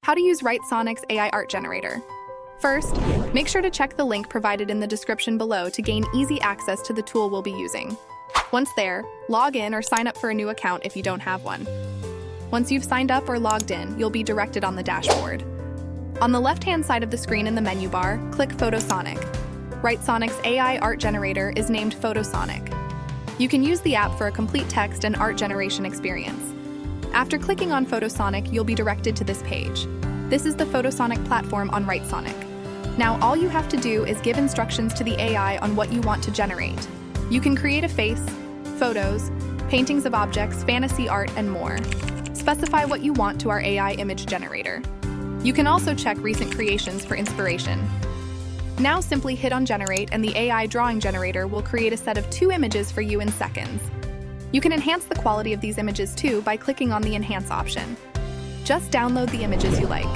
How to use Writesonic's AI Art Generator. First, make sure to check the link provided in the description below to gain easy access to the tool we'll be using. Once there, log in or sign up for a new account if you don't have one. Once you've signed up or logged in, you'll be directed on the dashboard. On the left-hand side of the screen in the menu bar, click Photosonic. Writesonic's AI Art Generator is named Photosonic. You can use the app for a complete text and art generation experience. After clicking on Photosonic, you'll be directed to this page. This is the Photosonic platform on Writesonic. Now all you have to do is give instructions to the AI on what you want to generate. You can create a face, photos, paintings of objects, fantasy art, and more. Specify what you want to our AI image generator. You can also check recent creations for inspiration. Now simply hit on Generate and the AI drawing generator will create a set of 2 images for you in seconds. You can enhance the quality of these images too by clicking on the Enhance option. Just download the images you like.